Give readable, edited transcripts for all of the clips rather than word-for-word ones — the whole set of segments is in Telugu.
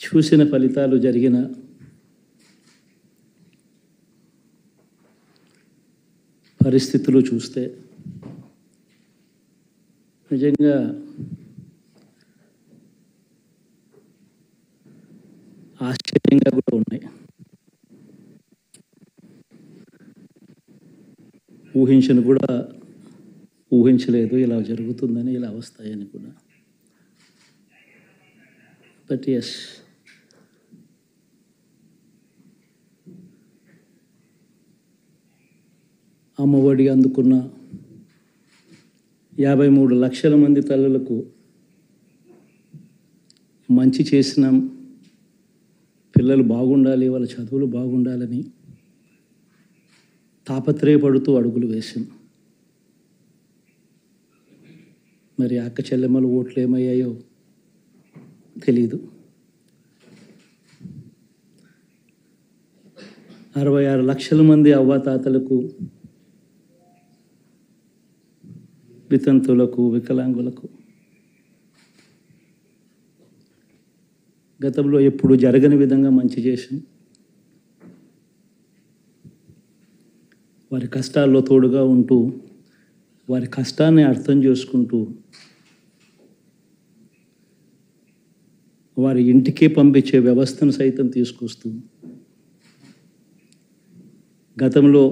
చూసిన ఫలితాలు జరిగిన పరిస్థితులు చూస్తే నిజంగా ఆశ్చర్యంగా కూడా ఉన్నాయి. ఊహించలేదు ఇలా జరుగుతుందని, ఇలా వస్తాయని కూడా. బట్ ఎస్, అమ్మఒడి అందుకున్న 53 లక్షల మంది తల్లులకు మంచి చేసినాం, పిల్లలు బాగుండాలి, వాళ్ళ చదువులు బాగుండాలని తాపత్రయపడుతూ అడుగులు వేసాం. మరి అక్క చెల్లెమ్మల ఓట్లు ఏమయ్యాయో తెలీదు. 66 లక్షల మంది అవ్వాతాతలకు, వితంతులకు, వికలాంగులకు గతంలో ఎప్పుడు జరగని విధంగా మంచి చేసాం. వారి కష్టాల్లో తోడుగా ఉంటూ, వారి కష్టాన్ని అర్థం చేసుకుంటూ, వారి ఇంటికే పంపించే వ్యవస్థను సైతం తీసుకొస్తూ, గతంలో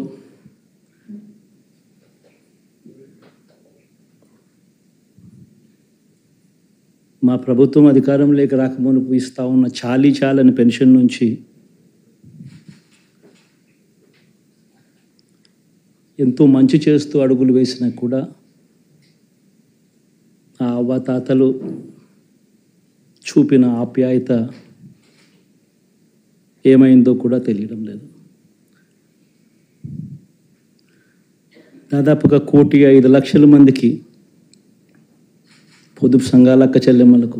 మా ప్రభుత్వం అధికారంలోకి రాకమునుపు ఇస్తూ ఉన్న చాలని పెన్షన్ నుంచి ఎంతో మంచి చేస్తూ అడుగులు వేసినా కూడా ఆ అవ్వాతాతలు చూపిన ఆప్యాయత ఏమైందో కూడా తెలియడం లేదు. దాదాపుగా 1,05,00,000 మందికి పొదుపు సంఘాల అక్క చెల్లెమ్మలకు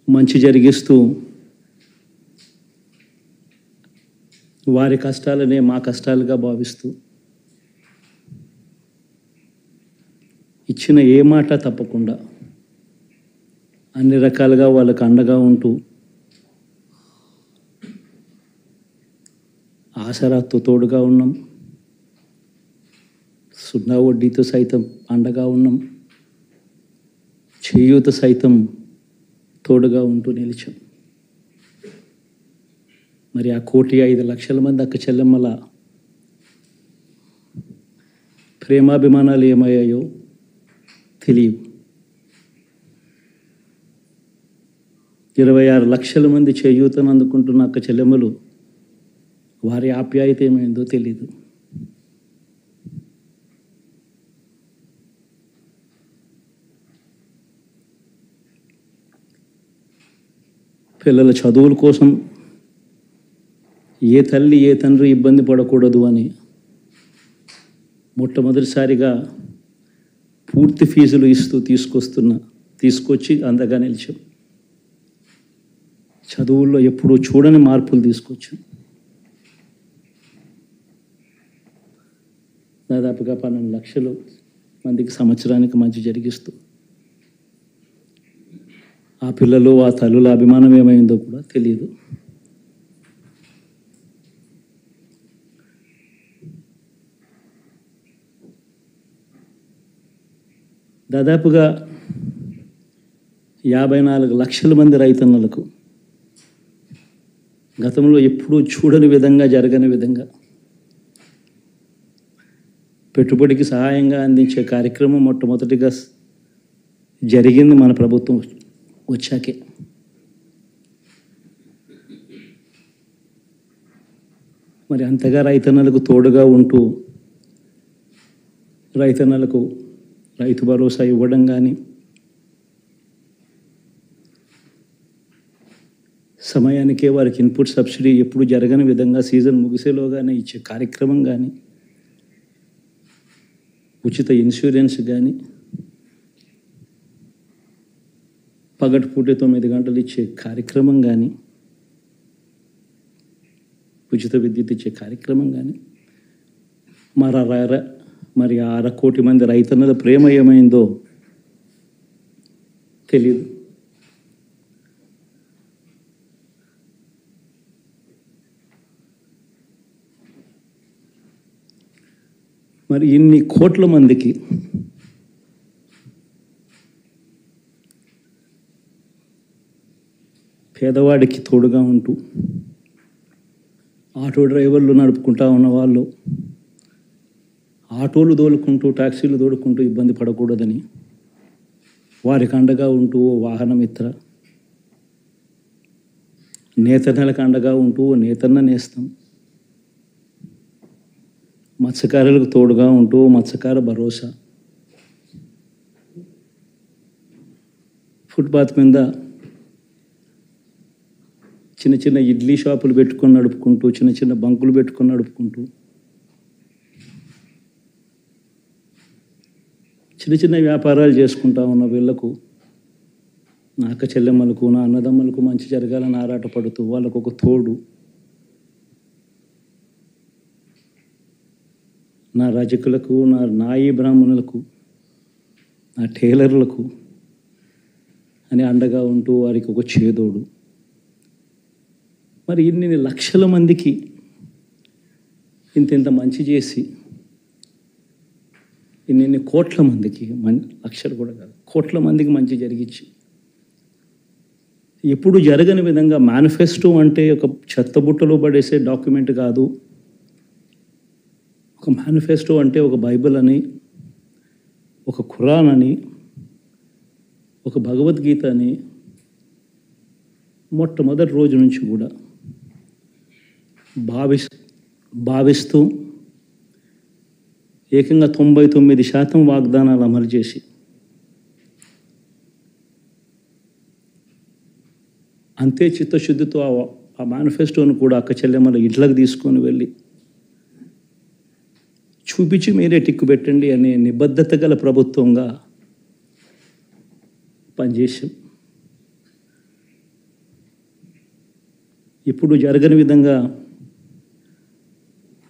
మంచి జరిగిస్తూ, వారి కష్టాలనే మా కష్టాలుగా భావిస్తూ, ఇచ్చిన ఏ మాట తప్పకుండా అన్ని రకాలుగా వాళ్ళకు అండగా ఉంటూ, ఆసరాతో తోడుగా ఉన్నాం, సున్నా వడ్డీతో సైతం అండగా ఉన్నాం, చేయూత సైతం తోడుగా ఉంటూ నిలిచాం. మరి ఆ 1,05,00,000 మంది అక్క చెల్లెమ్మల ప్రేమాభిమానాలు ఏమయ్యాయో తెలియవు. 26 లక్షల మంది చేయూతను అందుకుంటున్న అక్క చెల్లెమ్మలు, వారి ఆప్యాయత ఏమైందో తెలీదు. పిల్లల చదువుల కోసం ఏ తల్లి ఏ తండ్రి ఇబ్బంది పడకూడదు అని మొట్టమొదటిసారిగా పూర్తి ఫీజులు ఇస్తూ తీసుకొచ్చి అందగా నిలిచాం. చదువుల్లో ఎప్పుడూ చూడని మార్పులు తీసుకొచ్చాం. దాదాపుగా 12 లక్షల మందికి సంవత్సరానికి మంచి జరిగిస్తూ, ఆ పిల్లలు ఆ తల్లుల అభిమానం ఏమైందో కూడా తెలియదు. దాదాపుగా 54 లక్షల మంది రైతన్నలకు గతంలో ఎప్పుడూ చూడని విధంగా, జరగని విధంగా పెట్టుబడికి సహాయంగా అందించే కార్యక్రమం మొట్టమొదటిగా జరిగింది మన ప్రభుత్వం వచ్చాకే. మరి అంతగా రైతన్నలకు తోడుగా ఉంటూ, రైతన్నలకు రైతు భరోసా ఇవ్వడం కానీ, సమయానికే వారికి ఇన్పుట్ సబ్సిడీ ఎప్పుడు జరగని విధంగా సీజన్ ముగిసేలోగానే ఇచ్చే కార్యక్రమం కానీ, ఉచిత ఇన్సూరెన్స్ కానీ, పగటిపూట 9 గంటలు ఇచ్చే కార్యక్రమం కానీ, ఉచిత విద్యుత్ ఇచ్చే కార్యక్రమం కానీ, మరి 1/2 కోటి మంది రైతన్నల ప్రేమ ఏమైందో తెలియదు. మరి ఇన్ని కోట్ల మందికి పేదవాడికి తోడుగా ఉంటూ ఆటో డ్రైవర్లు నడుపుకుంటా ఉన్న వాళ్ళు ఆటోలు తోలుకుంటూ టాక్సీలు తోలుకుంటూ ఇబ్బంది పడకూడదని వారికి అండగా ఉంటూ వాహనమిత్ర, నేతన్నలకు అండగా ఉంటూ నేతన్న నేస్తం, మత్స్యకారులకు తోడుగా ఉంటూ మత్స్యకార భరోసా, ఫుట్పాత్ మీద చిన్న చిన్న ఇడ్లీ షాపులు పెట్టుకొని నడుపుకుంటూ, చిన్న చిన్న బంకులు పెట్టుకొని నడుపుకుంటూ, చిన్న చిన్న వ్యాపారాలు చేసుకుంటా ఉన్న వీళ్లకు, నా అక్క చెల్లెమ్మలకు, నా అన్నదమ్మలకు మంచి జరగాలని ఆరాటపడుతూ వాళ్ళకు ఒక తోడు, నా రజకులకు, నా నాయి బ్రాహ్మణులకు, నా టైలర్లకు అని అండగా ఉంటూ వారికి ఒక చేదోడు. మరి ఇన్ని లక్షల మందికి ఇంత మంచి చేసి, ఇన్ని కోట్ల మందికి, లక్షలు కూడా కాదు, కోట్ల మందికి మంచి జరిగించి, ఎప్పుడు జరగని విధంగా మేనిఫెస్టో అంటే ఒక చెత్తబుట్టలో పడేసే డాక్యుమెంట్ కాదు. ఒక మేనిఫెస్టో అంటే ఒక బైబిల్ అని, ఒక ఖురాన్ అని, ఒక భగవద్గీత అని మొట్టమొదటి రోజు నుంచి కూడా భావిస్తూ ఏకంగా 99% వాగ్దానాలు అమలు చేసి అంతే చిత్తశుద్ధితో ఆ మేనిఫెస్టోను కూడా అక్క చెల్లెమ్మల ఇంట్లోకి తీసుకొని వెళ్ళి చూపించి మీరే టిక్కు పెట్టండి అనే నిబద్ధత గల ప్రభుత్వంగా పనిచేసాం. ఇప్పుడు జరగని విధంగా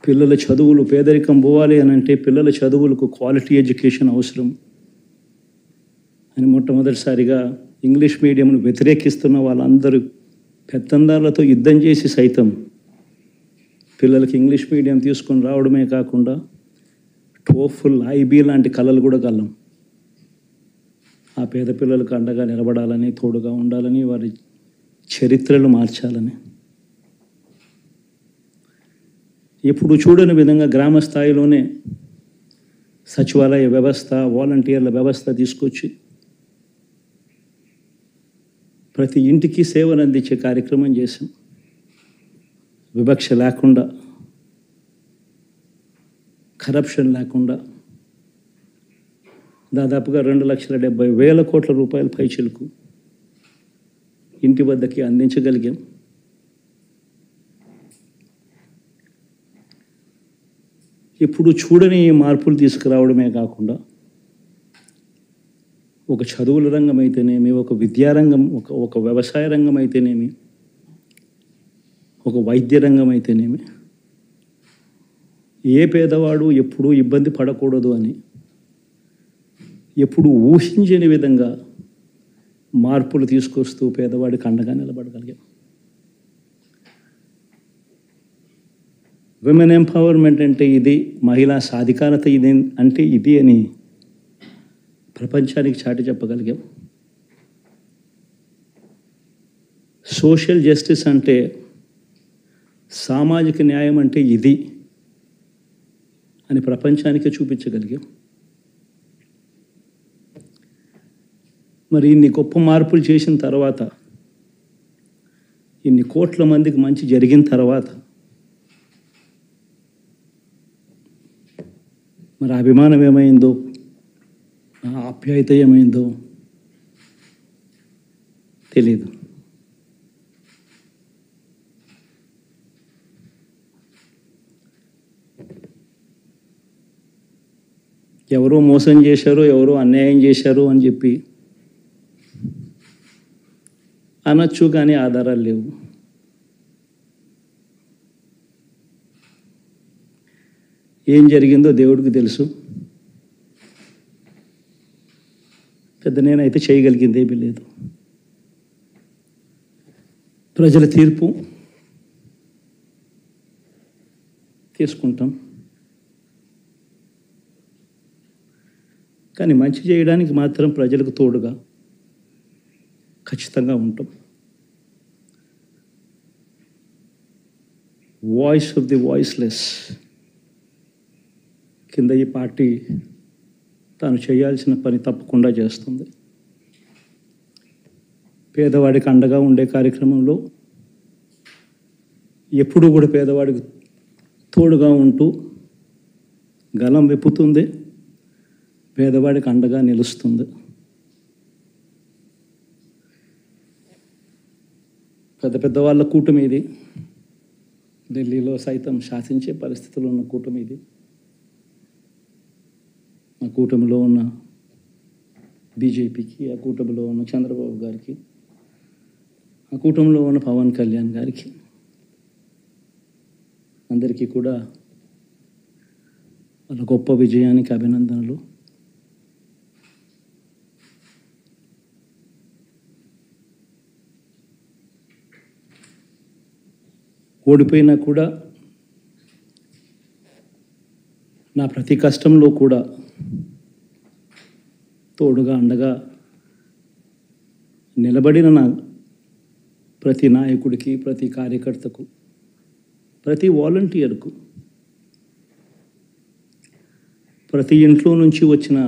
పిల్లల చదువులు, పేదరికం పోవాలి అని అంటే పిల్లల చదువులకు క్వాలిటీ ఎడ్యుకేషన్ అవసరం అని మొట్టమొదటిసారిగా ఇంగ్లీష్ మీడియంను వ్యతిరేకిస్తున్న వాళ్ళందరూ పెత్తందారులతో యుద్ధం చేసి సైతం పిల్లలకి ఇంగ్లీష్ మీడియం తీసుకొని రావడమే కాకుండా టోఫుల్, ఐబీ లాంటి కళలు కూడా కలం. ఆ పేద పిల్లలకు అండగా నిలబడాలని, తోడుగా ఉండాలని, వారి చరిత్రలు మార్చాలని, ఎప్పుడు చూడని విధంగా గ్రామ స్థాయిలోనే సచివాలయ వ్యవస్థ, వాలంటీర్ల వ్యవస్థ తీసుకొచ్చి ప్రతి ఇంటికి సేవలు అందించే కార్యక్రమం చేశాం. వివక్ష లేకుండా, కరప్షన్ లేకుండా దాదాపుగా 2,70,000 కోట్ల రూపాయల పైచిలకు ఇంటి వద్దకి అందించగలిగాం. ఇప్పుడు చూడని మార్పులు తీసుకురావడమే కాకుండా ఒక చదువుల రంగం అయితేనేమి, ఒక విద్యారంగం, ఒక వ్యవసాయ రంగం అయితేనేమి, ఒక వైద్య రంగం అయితేనేమి, ఏ పేదవాడు ఎప్పుడూ ఇబ్బంది పడకూడదు అని ఎప్పుడు ఊహించని విధంగా మార్పులు తీసుకొస్తూ పేదవాడికి అండగా నిలబడగలిగాం. విమెన్ ఎంపవర్మెంట్ అంటే ఇది, మహిళా సాధికారత ఇది అంటే ఇది అని ప్రపంచానికి చాటి చెప్పగలిగాం. సోషల్ జస్టిస్ అంటే, సామాజిక న్యాయం అంటే ఇది అని ప్రపంచానికి చూపించగలిగాం. మరి ఇన్ని గొప్ప మార్పులు చేసిన తర్వాత, ఇన్ని కోట్ల మందికి మంచి జరిగిన తర్వాత మరి అభిమానం ఏమైందో, ఆప్యాయత ఏమైందో తెలీదు. ఎవరో మోసం చేశారో, ఎవరో అన్యాయం చేశారో అని చెప్పి అనొచ్చు, కానీ ఆధారాలు లేవు. ఏం జరిగిందో దేవుడికి తెలుసు. పెద్ద నేనైతే చేయగలిగింది ఏమీ లేదు. ప్రజల తీర్పు తీసుకుంటాం. కానీ మంచి చేయడానికి మాత్రం ప్రజలకు తోడుగా ఖచ్చితంగా ఉంటాం. వాయిస్ ఆఫ్ ది వాయిస్లెస్ కింద ఈ పార్టీ తాను చేయాల్సిన పని తప్పకుండా చేస్తుంది. పేదవాడికి అండగా ఉండే కార్యక్రమంలో ఎప్పుడూ కూడా పేదవాడికి తోడుగా ఉంటూ గలం విప్పుతుంది, పేదవాడికి అండగా నిలుస్తుంది. పెద్ద పెద్ద వాళ్ళ కూటమి ఇది, ఢిల్లీలో సైతం శాసించే పరిస్థితుల్లో ఉన్న కూటమి ఇది. ఆ కూటమిలో ఉన్న బీజేపీకి, ఆ కూటమిలో ఉన్న చంద్రబాబు గారికి, ఆ కూటమిలో ఉన్న పవన్ కళ్యాణ్ గారికి అందరికీ కూడా వాళ్ళ గొప్ప విజయానికి అభినందనలు. ఓడిపోయినా కూడా నా ప్రతి కష్టంలో కూడా తోడుగా అండగా నిలబడిన నా ప్రతి నాయకుడికి, ప్రతి కార్యకర్తకు, ప్రతి వాలంటీర్కు, ప్రతి ఇంట్లో నుంచి వచ్చిన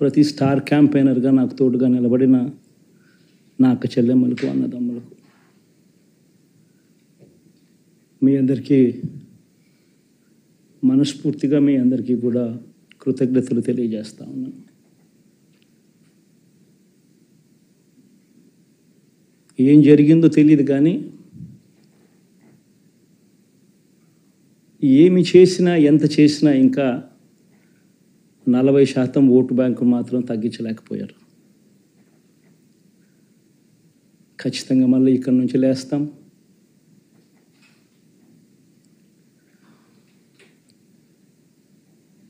ప్రతి స్టార్ క్యాంపెయినర్గా నాకు తోడుగా నిలబడిన నా అక్క చెల్లెమ్మలకు, అన్నదమ్ములకు, మీ అందరికీ మనస్ఫూర్తిగా మీ అందరికీ కూడా కృతజ్ఞతలు తెలియజేస్తా ఉన్నాను. ఏం జరిగిందో తెలియదు కానీ ఏమి చేసినా, ఎంత చేసినా ఇంకా 40% ఓటు బ్యాంకు మాత్రం తగ్గించలేకపోయారు. ఖచ్చితంగా మళ్ళీ ఇక్కడి నుంచి లేస్తాం.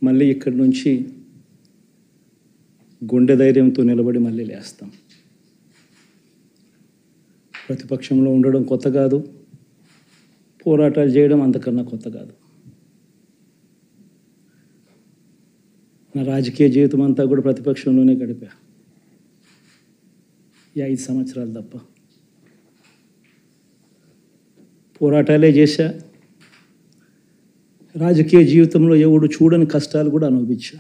మళ్ళీ ఇక్కడి నుంచి గుండె ధైర్యంతో నిలబడి మళ్ళీ లేస్తాం. ప్రతిపక్షంలో ఉండడం కొత్త కాదు, పోరాటాలు చేయడం అంతకన్నా కొత్త కాదు. నా రాజకీయ జీవితం అంతా కూడా ప్రతిపక్షంలోనే గడిపా, ఈ 5 సంవత్సరాలు తప్ప. పోరాటాలే చేశా. రాజకీయ జీవితంలో ఎవడు చూడని కష్టాలు కూడా అనుభవించా.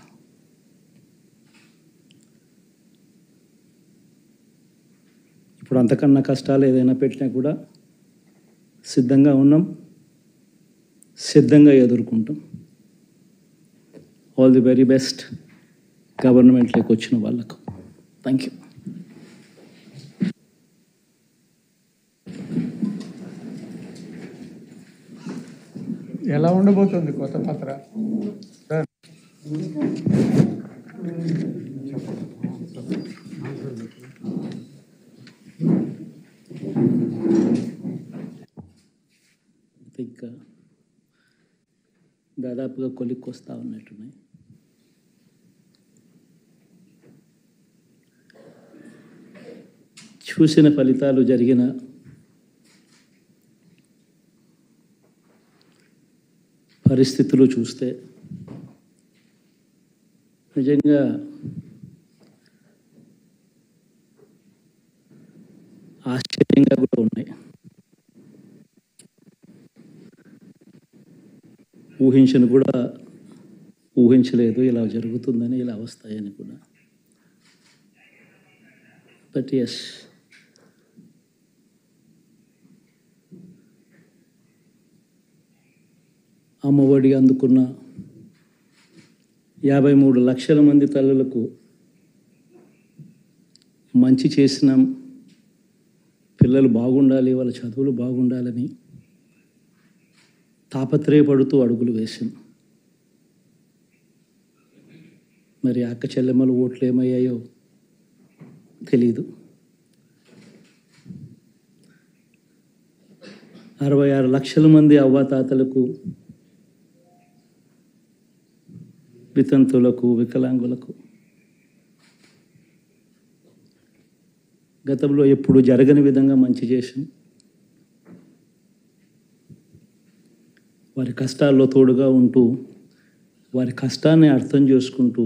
ఇప్పుడు అంతకన్నా కష్టాలు ఏదైనా పెట్టినా కూడా సిద్ధంగా ఉన్నాం, సిద్ధంగా ఎదుర్కొంటాం. ఆల్ ది వెరీ బెస్ట్ గవర్నమెంట్లోకి వచ్చిన వాళ్ళకు. Thank you. ఎలా ఉండబోతుంది కొత్త పత్ర? ఇంకా దాదాపుగా కొలిక్కి వస్తూ ఉన్నట్టున్నాయి. చూసిన ఫలితాలు, జరిగిన పరిస్థితులు చూస్తే నిజంగా ఆశ్చర్యంగా కూడా ఉన్నాయి. ఊహించలేదు ఇలా జరుగుతుందని, ఇలా వస్తాయని కూడా. బట్ ఎస్, అమ్మఒడి అందుకున్న 53 లక్షల మంది తల్లులకు మంచి చేసినాం. పిల్లలు బాగుండాలి, వాళ్ళ చదువులు బాగుండాలని తాపత్రయపడుతూ అడుగులు వేసాం. మరి అక్క చెల్లెమ్మల ఓట్లు ఏమయ్యాయో తెలీదు. 66 లక్షల మంది అవ్వాతాతలకు, వితంతులకు, వికలాంగులకు గతంలో ఎప్పుడు జరగని విధంగా మంచి చేసాం. వారి కష్టాల్లో తోడుగా ఉంటూ వారి కష్టాన్ని అర్థం చేసుకుంటూ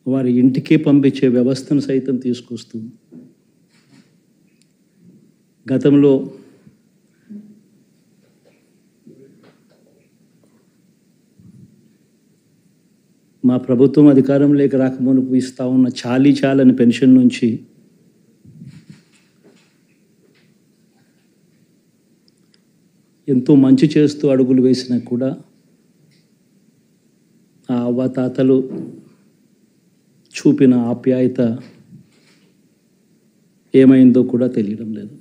వారి ఇంటికే పంపించే వ్యవస్థను సైతం తీసుకొస్తూ గతంలో మా ప్రభుత్వం అధికారంలోకి రాకమునుపు ఇస్తూ ఉన్న చాలని పెన్షన్ నుంచి ఎంతో మంచి చేస్తూ అడుగులు వేసినా కూడా ఆ అవ్వాతాతలు చూపిన ఆప్యాయత ఏమైందో కూడా తెలియడం లేదు.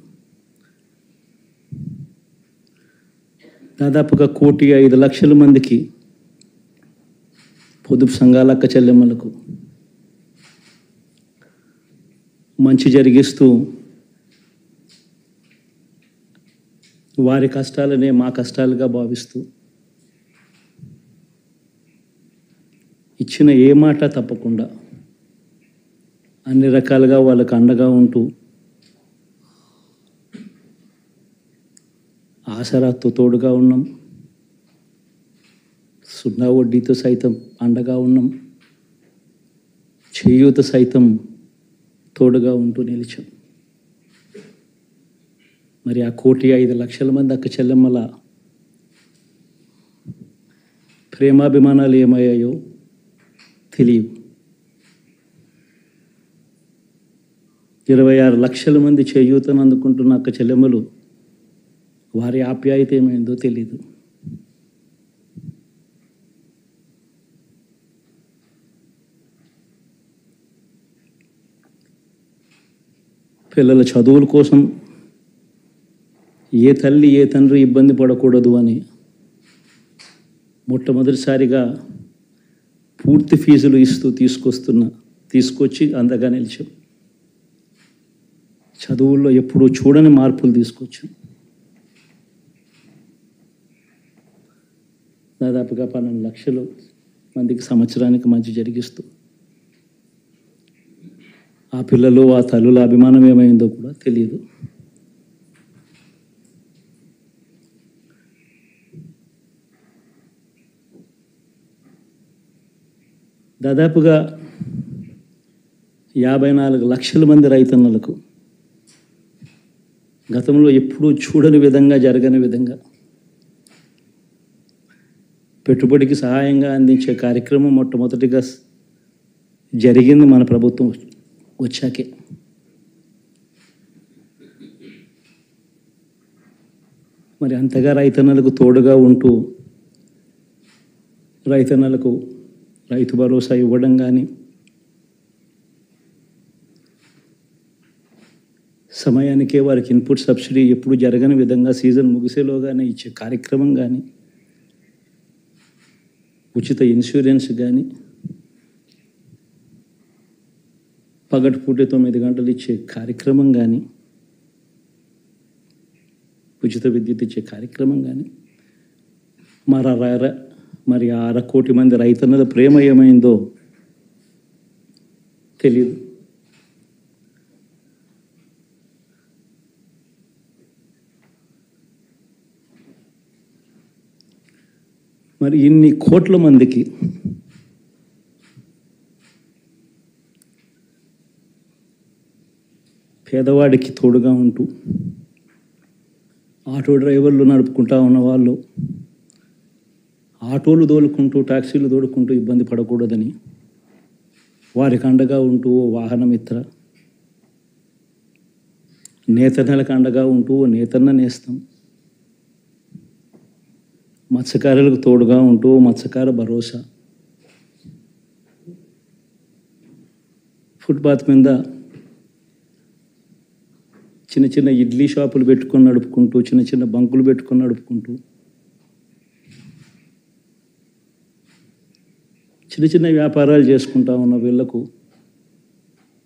దాదాపుగా 1,05,00,000 మందికి పొదుపు సంఘాల అక్క చెల్లెమ్మలకు మంచి జరిగిస్తూ వారి కష్టాలనే మా కష్టాలుగా భావిస్తూ ఇచ్చిన ఏ మాట తప్పకుండా అన్ని రకాలుగా వాళ్ళకు అండగా ఉంటూ ఆసరాతో తోడుగా ఉన్నాం, సున్నా వడ్డీతో సైతం అండగా ఉన్నాం, చేయూత సైతం తోడుగా ఉంటూ నిలిచాం. మరి ఆ 1,05,00,000 మంది అక్క చెల్లెమ్మల ప్రేమాభిమానాలు ఏమయ్యాయో తెలియవు. 26 లక్షల మంది చేయూతను అందుకుంటున్న అక్క చెల్లెమ్మలు వారి ఆప్యాయత ఏమైందో తెలీదు. పిల్లల చదువుల కోసం ఏ తల్లి ఏ తండ్రి ఇబ్బంది పడకూడదు అని మొట్టమొదటిసారిగా పూర్తి ఫీజులు ఇస్తూ తీసుకొచ్చి అందగా నిలిచాం. చదువుల్లో ఎప్పుడూ చూడని మార్పులు తీసుకొచ్చాం. దాదాపుగా 12 లక్షలు మందికి సంవత్సరానికి మంచి జరిగిస్తూ ఆ పిల్లలు ఆ తల్లుల అభిమానం ఏమైందో కూడా తెలియదు. దాదాపుగా 54 లక్షల మంది రైతన్నలకు గతంలో ఎప్పుడూ చూడని విధంగా జరగని విధంగా పెట్టుబడికి సహాయంగా అందించే కార్యక్రమం మొట్టమొదటిగా జరిగింది మన ప్రభుత్వం వచ్చాకే. మరి అంతగా రైతన్నలకు తోడుగా ఉంటూ రైతన్నలకు రైతు భరోసా ఇవ్వడం కానీ, సమయానికే వారికి ఇన్పుట్ సబ్సిడీ ఎప్పుడు జరగని విధంగా సీజన్ ముగిసేలోగానే ఇచ్చే కార్యక్రమం కానీ, ఉచిత ఇన్సూరెన్స్ కానీ, పగటిపూట 9 గంటలు ఇచ్చే కార్యక్రమం కానీ, ఉచిత విద్యుత్ ఇచ్చే కార్యక్రమం కానీ, మరి 1/2 కోటి మంది రైతన్నల ప్రేమ ఏమైందో తెలియదు. మరి ఇన్ని కోట్ల మందికి పేదవాడికి తోడుగా ఉంటూ ఆటో డ్రైవర్లు నడుపుకుంటా ఉన్న వాళ్ళు ఆటోలు తోలుకుంటూ టాక్సీలు తోలుకుంటూ ఇబ్బంది పడకూడదని వారికి అండగా ఉంటూ వాహనమిత్ర, నేతన్నలకు అండగా ఉంటూ నేతన్న నేస్తం, మత్స్యకారులకు తోడుగా ఉంటూ మత్స్యకార భరోసా, ఫుట్పాత్ మీద చిన్న చిన్న ఇడ్లీ షాపులు పెట్టుకొని నడుపుకుంటూ, చిన్న చిన్న బంకులు పెట్టుకొని నడుపుకుంటూ, చిన్న చిన్న వ్యాపారాలు చేసుకుంటా ఉన్న వీళ్లకు,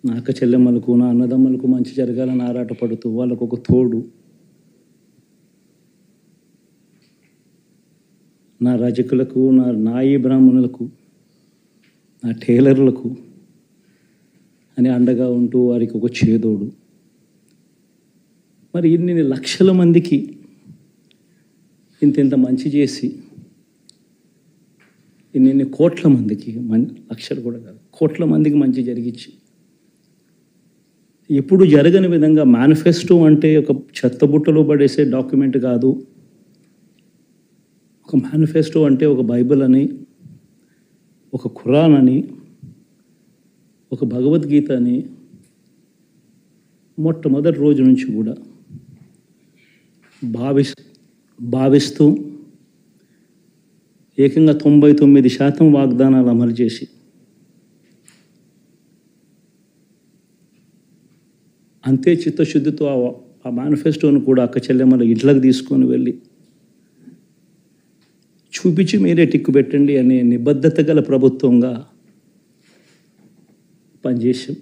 నా అక్క చెల్లెమ్మలకు, నా అన్నదమ్మలకు మంచి జరగాలని ఆరాటపడుతూ వాళ్ళకు ఒక తోడు, నా రజకులకు, నా నాయి బ్రాహ్మణులకు, నా టైలర్లకు అని అండగా ఉంటూ వారికి ఒక చేదోడు. మరి ఇన్ని లక్షల మందికి ఇంత మంచి చేసి ఇన్ని కోట్ల మందికి లక్షలు కూడా కాదు, కోట్ల మందికి మంచి జరిగించి ఎప్పుడు జరగని విధంగా మేనిఫెస్టో అంటే ఒక చెత్తబుట్టలో పడేసే డాక్యుమెంట్ కాదు. ఒక మేనిఫెస్టో అంటే ఒక బైబిల్ అని, ఒక ఖురాన్ అని, ఒక భగవద్గీత అని మొట్టమొదటి రోజు నుంచి కూడా భావిస్తూ ఏకంగా 99% వాగ్దానాలు అమలు చేసి అంతే చిత్తశుద్ధితో ఆ మేనిఫెస్టోను కూడా అక్క చెల్లెమ్మల ఇంట్లోకి తీసుకొని వెళ్ళి చూపించి మీరే టిక్కు పెట్టండి అనే నిబద్ధత గల ప్రభుత్వంగా పనిచేసాం.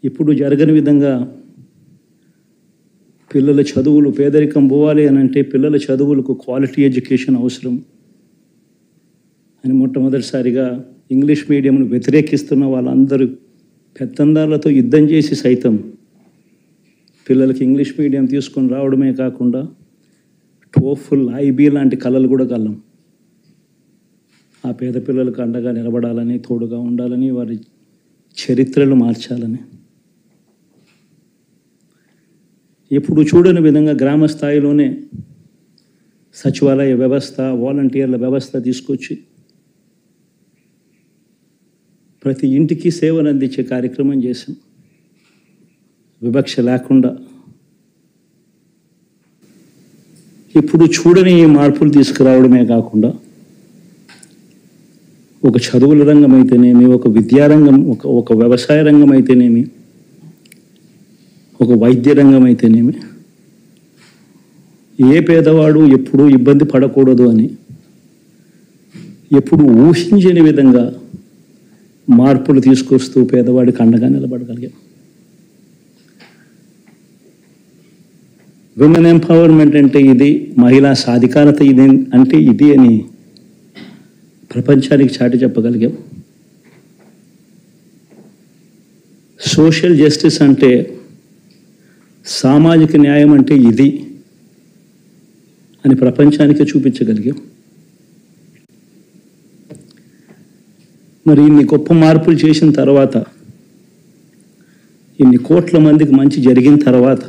ఇప్పుడు జరగని విధంగా పిల్లల చదువులు, పేదరికం పోవాలి అని అంటే పిల్లల చదువులకు క్వాలిటీ ఎడ్యుకేషన్ అవసరం అని మొట్టమొదటిసారిగా ఇంగ్లీష్ మీడియంను వ్యతిరేకిస్తున్న వాళ్ళందరూ పెత్తందారులతో యుద్ధం చేసి సైతం పిల్లలకి ఇంగ్లీష్ మీడియం తీసుకొని రావడమే కాకుండా టోఫుల్, ఐబీ లాంటి కళలు కూడా కలం. ఆ పేద పిల్లలకు అండగా నిలబడాలని, తోడుగా ఉండాలని, వారి చరిత్రలు మార్చాలని ఎప్పుడు చూడని విధంగా గ్రామ స్థాయిలోనే సచివాలయ వ్యవస్థ, వాలంటీర్ల వ్యవస్థ తీసుకొచ్చి ప్రతి ఇంటికి సేవను అందించే కార్యక్రమం చేశాం. వివక్ష లేకుండా ఇప్పుడు చూడని ఈ మార్పులు తీసుకురావడమే కాకుండా ఒక చదువుల రంగం అయితేనేమి, ఒక విద్యారంగం, ఒక వ్యవసాయ రంగం అయితేనేమి, ఒక వైద్య రంగం అయితేనేమి, ఏ పేదవాడు ఎప్పుడూ ఇబ్బంది పడకూడదు అని ఎప్పుడు ఊహించని విధంగా మార్పులు తీసుకొస్తూ పేదవాడికి అండగా నిలబడగలిగాం. విమెన్ ఎంపవర్మెంట్ అంటే ఇది, మహిళా సాధికారత ఇది అంటే ఇది అని ప్రపంచానికి చాటి చెప్పగలిగాం. సోషల్ జస్టిస్ అంటే, సామాజిక న్యాయం అంటే ఇది అని ప్రపంచానికి చూపించగలిగాం. మరి ఇన్ని గొప్ప మార్పులు చేసిన తర్వాత, ఇన్ని కోట్ల మందికి మంచి జరిగిన తర్వాత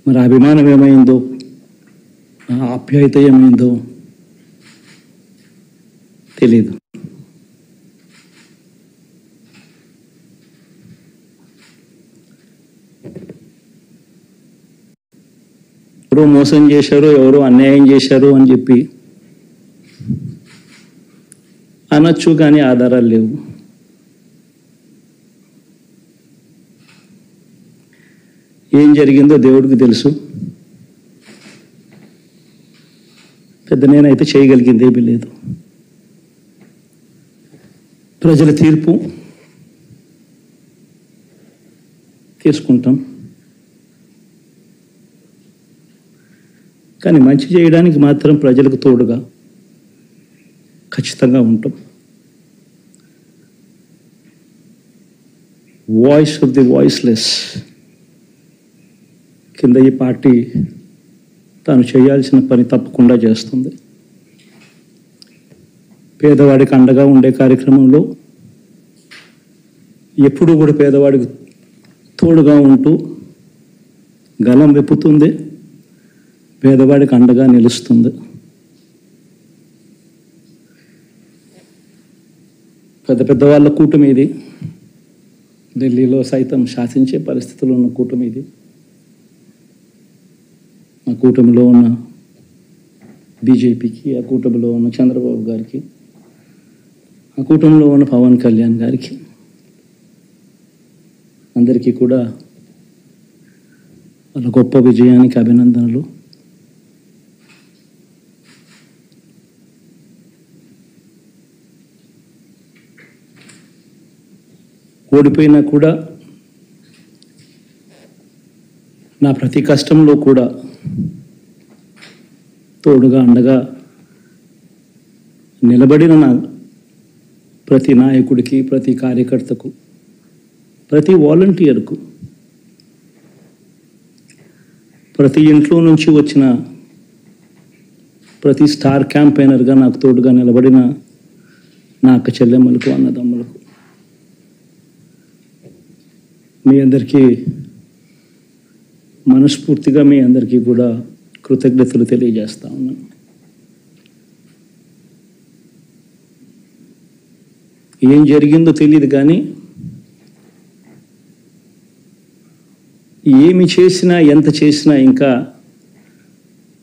మరి అభిమానం ఏమైందో, ఆప్యాయత ఏమైందో తెలీదు. ఎవరో మోసం చేశారు, ఎవరో అన్యాయం చేశారు అని చెప్పి అనొచ్చు, కానీ ఆధారాలు లేవు. ఏం జరిగిందో దేవుడికి తెలుసు. పెద్ద నేనైతే చేయగలిగింది ఏమీ లేదు. ప్రజల తీర్పు తీసుకుంటాం, కానీ మంచి చేయడానికి మాత్రం ప్రజలకు తోడుగా ఖచ్చితంగా ఉంటాం. వాయిస్ ఆఫ్ ది వాయిస్లెస్ కింద ఈ పార్టీ తాను చేయాల్సిన పని తప్పకుండా చేస్తుంది. పేదవాడికి అండగా ఉండే కార్యక్రమంలో ఎప్పుడూ కూడా పేదవాడికి తోడుగా ఉంటూ గలం వెప్పుతుంది, పేదవాడికి అండగా నిలుస్తుంది. పెద్ద వాళ్ళ కూటమి ఇది, ఢిల్లీలో సైతం శాసించే పరిస్థితుల్లో ఉన్న కూటమి ఇది. ఆ కూటమిలో ఉన్న బీజేపీకి, ఆ కూటమిలో ఉన్న చంద్రబాబు గారికి, ఆ కూటమిలో ఉన్న పవన్ కళ్యాణ్ గారికి, అందరికీ కూడా వాళ్ళ గొప్ప విజయానికి అభినందనలు. ఓడిపోయినా కూడా నా ప్రతి కష్టంలో కూడా తోడుగా అండగా నిలబడిన నా ప్రతి నాయకుడికి, ప్రతి కార్యకర్తకు ప్రతి వాలంటీర్కు, ప్రతి ఇంట్లో నుంచి వచ్చిన ప్రతి స్టార్ క్యాంపెయినర్గా నాకు తోడుగా నిలబడిన నా అక్క చెల్లెమ్మలకు, అన్నదమ్ములకు, మీ అందరికీ మనస్ఫూర్తిగా మీ అందరికీ కూడా కృతజ్ఞతలు తెలియజేస్తా ఉన్నాను. ఏం జరిగిందో తెలియదు కానీ ఏమి చేసినా ఎంత చేసినా ఇంకా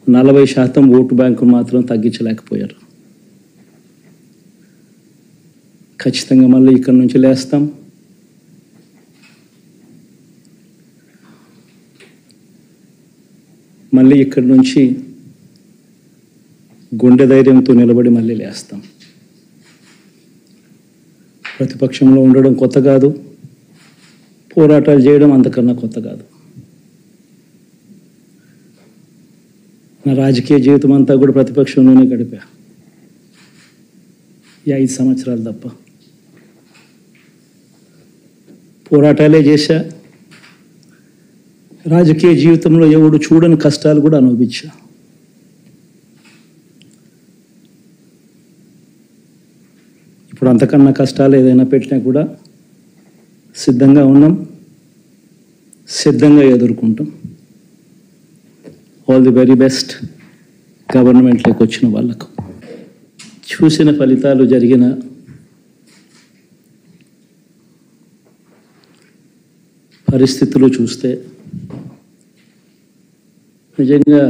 40% ఓటు బ్యాంకు మాత్రం తగ్గించలేకపోయారు. ఖచ్చితంగా మళ్ళీ ఇక్కడి నుంచి లేస్తాం. మళ్ళీ ఇక్కడి నుంచి గుండె ధైర్యంతో నిలబడి మళ్ళీ లేస్తాం. ప్రతిపక్షంలో ఉండడం కొత్త కాదు, పోరాటాలు చేయడం అంతకన్నా కొత్త కాదు. నా రాజకీయ జీవితం అంతా కూడా ప్రతిపక్షంలోనే గడిపా, ఈ 5 సంవత్సరాలు తప్ప. పోరాటాలే చేశా. రాజకీయ జీవితంలో ఎవడు చూడని కష్టాలు కూడా అనుభవించా. ఇప్పుడు అంతకన్నా కష్టాలు ఏదైనా పెట్టినా కూడా సిద్ధంగా ఉన్నాం, సిద్ధంగా ఎదుర్కొంటాం. ఆల్ ది వెరీ బెస్ట్ గవర్నమెంట్లోకి వచ్చిన వాళ్ళకు. చూసిన ఫలితాలు, జరిగిన పరిస్థితులు చూస్తే నిజంగా